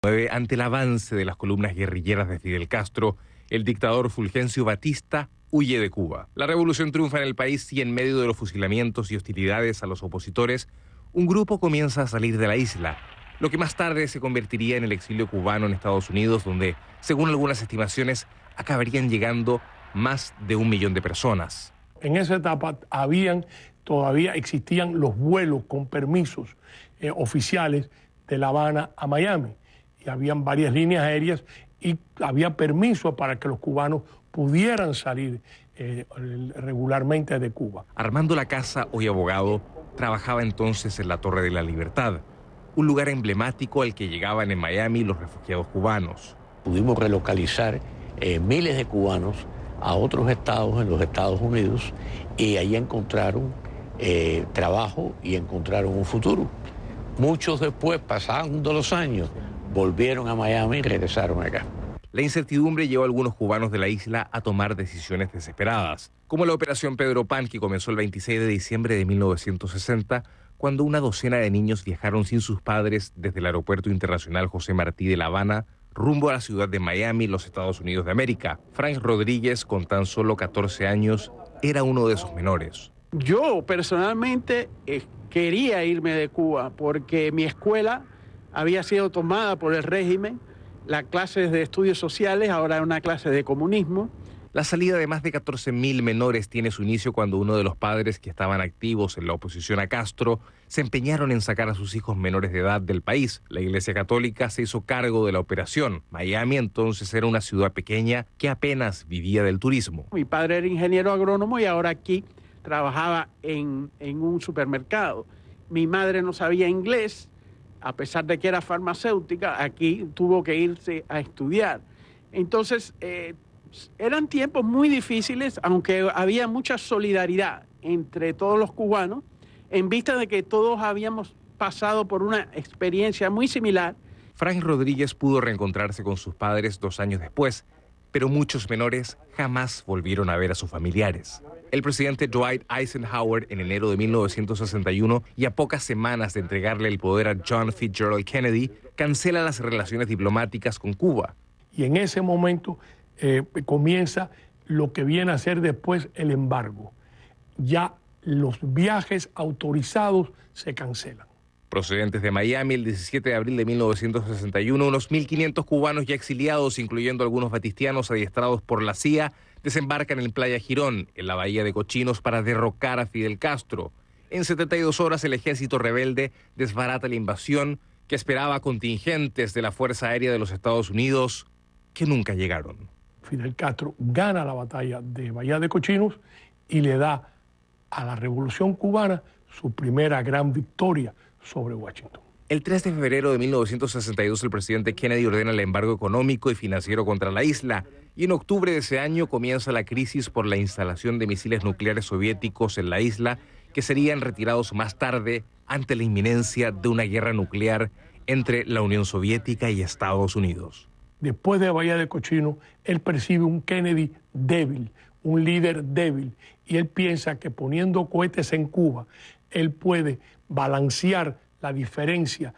Ante el avance de las columnas guerrilleras de Fidel Castro, el dictador Fulgencio Batista huye de Cuba. La revolución triunfa en el país y en medio de los fusilamientos y hostilidades a los opositores, un grupo comienza a salir de la isla, lo que más tarde se convertiría en el exilio cubano en Estados Unidos, donde, según algunas estimaciones, acabarían llegando más de 1 millón de personas. En esa etapa todavía existían los vuelos con permisos oficiales de La Habana a Miami. Y habían varias líneas aéreas y había permiso para que los cubanos pudieran salir regularmente de Cuba. Armando Lacasa, hoy abogado, trabajaba entonces en la Torre de la Libertad, un lugar emblemático al que llegaban en Miami los refugiados cubanos. Pudimos relocalizar miles de cubanos a otros estados en los Estados Unidos y ahí encontraron trabajo y encontraron un futuro. Muchos después, pasando los años, volvieron a Miami y regresaron acá. La incertidumbre llevó a algunos cubanos de la isla a tomar decisiones desesperadas, como la Operación Pedro Pan, que comenzó el 26 de diciembre de 1960, cuando una docena de niños viajaron sin sus padres desde el Aeropuerto Internacional José Martí de La Habana rumbo a la ciudad de Miami, los Estados Unidos de América. Frank Rodríguez, con tan solo 14 años, era uno de esos menores. Yo personalmente quería irme de Cuba porque mi escuela había sido tomada por el régimen, las clases de estudios sociales, ahora es una clase de comunismo. La salida de más de 14.000 menores tiene su inicio cuando uno de los padres que estaban activos en la oposición a Castro se empeñaron en sacar a sus hijos menores de edad del país. La Iglesia Católica se hizo cargo de la operación. Miami entonces era una ciudad pequeña que apenas vivía del turismo. Mi padre era ingeniero agrónomo y ahora aquí trabajaba en un supermercado. Mi madre no sabía inglés. A pesar de que era farmacéutica, aquí tuvo que irse a estudiar. Entonces, eran tiempos muy difíciles, aunque había mucha solidaridad entre todos los cubanos, en vista de que todos habíamos pasado por una experiencia muy similar. Frank Rodríguez pudo reencontrarse con sus padres 2 años después, pero muchos menores jamás volvieron a ver a sus familiares. El presidente Dwight Eisenhower, en enero de 1961, y a pocas semanas de entregarle el poder a John Fitzgerald Kennedy, cancela las relaciones diplomáticas con Cuba. Y en ese momento comienza lo que viene a ser después el embargo. Ya los viajes autorizados se cancelan. Procedentes de Miami, el 17 de abril de 1961, unos 1.500 cubanos ya exiliados, incluyendo algunos batistianos adiestrados por la CIA, desembarcan en Playa Girón, en la bahía de Cochinos, para derrocar a Fidel Castro. En 72 horas el ejército rebelde desbarata la invasión que esperaba contingentes de la Fuerza Aérea de los Estados Unidos que nunca llegaron. Fidel Castro gana la batalla de Bahía de Cochinos y le da a la Revolución Cubana su primera gran victoria sobre Washington. El 3 de febrero de 1962 el presidente Kennedy ordena el embargo económico y financiero contra la isla y en octubre de ese año comienza la crisis por la instalación de misiles nucleares soviéticos en la isla que serían retirados más tarde ante la inminencia de una guerra nuclear entre la Unión Soviética y Estados Unidos. Después de Bahía de Cochinos, él percibe un Kennedy débil, un líder débil, y él piensa que poniendo cohetes en Cuba, él puede balancear la diferencia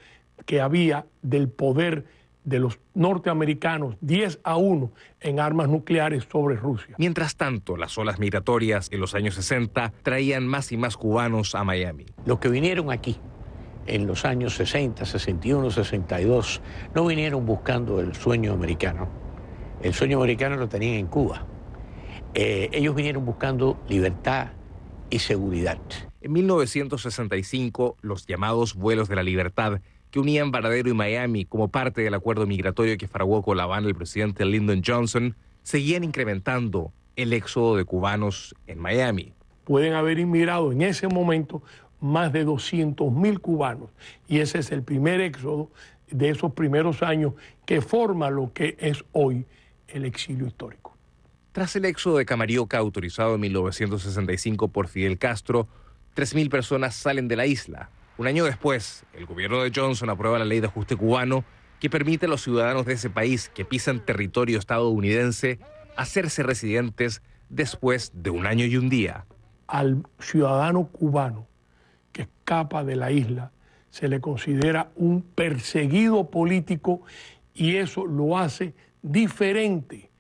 que había del poder de los norteamericanos 10-1 en armas nucleares sobre Rusia. Mientras tanto, las olas migratorias en los años 60 traían más y más cubanos a Miami. Los que vinieron aquí en los años 60, 61, 62, no vinieron buscando el sueño americano. El sueño americano lo tenían en Cuba. Ellos vinieron buscando libertad y seguridad. En 1965, los llamados vuelos de la libertad que unían Varadero y Miami como parte del acuerdo migratorio que fraguó con La Habana el presidente Lyndon Johnson, seguían incrementando el éxodo de cubanos en Miami. Pueden haber inmigrado en ese momento más de 200.000 cubanos y ese es el primer éxodo de esos primeros años que forma lo que es hoy el exilio histórico. Tras el éxodo de Camarioca autorizado en 1965 por Fidel Castro, 3.000 personas salen de la isla. Un año después, el gobierno de Johnson aprueba la ley de ajuste cubano que permite a los ciudadanos de ese país que pisan territorio estadounidense hacerse residentes después de 1 año y 1 día. Al ciudadano cubano que escapa de la isla se le considera un perseguido político y eso lo hace diferente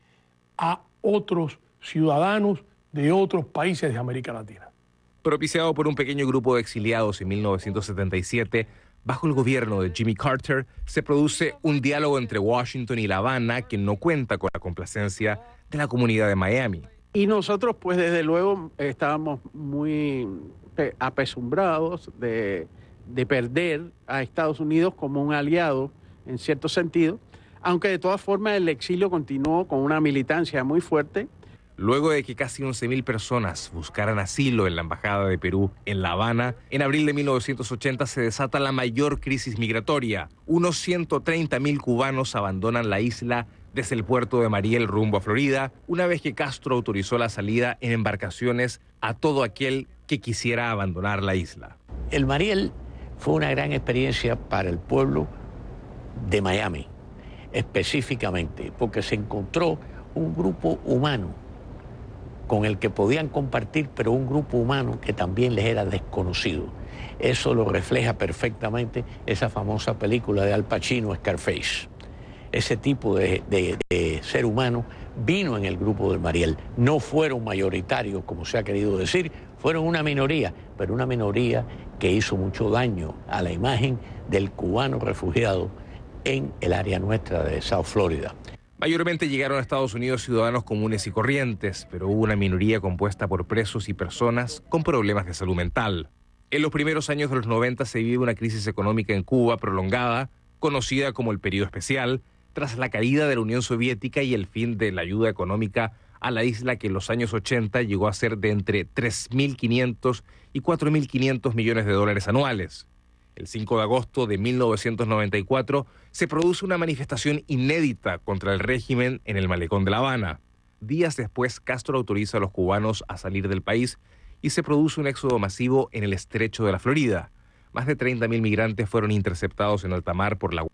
a otros ciudadanos de otros países de América Latina. Propiciado por un pequeño grupo de exiliados en 1977, bajo el gobierno de Jimmy Carter, se produce un diálogo entre Washington y La Habana que no cuenta con la complacencia de la comunidad de Miami. Y nosotros, pues desde luego, estábamos muy apesumbrados de perder a Estados Unidos como un aliado, en cierto sentido, aunque de todas formas el exilio continuó con una militancia muy fuerte. Luego de que casi 11.000 personas buscaran asilo en la Embajada de Perú en La Habana, en abril de 1980 se desata la mayor crisis migratoria. Unos 130.000 cubanos abandonan la isla desde el puerto de Mariel rumbo a Florida, una vez que Castro autorizó la salida en embarcaciones a todo aquel que quisiera abandonar la isla. El Mariel fue una gran experiencia para el pueblo de Miami, específicamente, porque se encontró un grupo humano con el que podían compartir, pero un grupo humano que también les era desconocido. Eso lo refleja perfectamente esa famosa película de Al Pacino, Scarface. Ese tipo de ser humano vino en el grupo del Mariel. No fueron mayoritarios, como se ha querido decir, fueron una minoría, pero una minoría que hizo mucho daño a la imagen del cubano refugiado en el área nuestra de South Florida. Mayormente llegaron a Estados Unidos ciudadanos comunes y corrientes, pero hubo una minoría compuesta por presos y personas con problemas de salud mental. En los primeros años de los 90 se vive una crisis económica en Cuba prolongada, conocida como el Período Especial, tras la caída de la Unión Soviética y el fin de la ayuda económica a la isla, que en los años 80 llegó a ser de entre 3.500 y 4.500 millones de dólares anuales. El 5 de agosto de 1994 se produce una manifestación inédita contra el régimen en el malecón de La Habana. Días después, Castro autoriza a los cubanos a salir del país y se produce un éxodo masivo en el estrecho de la Florida. Más de 30.000 migrantes fueron interceptados en alta mar por la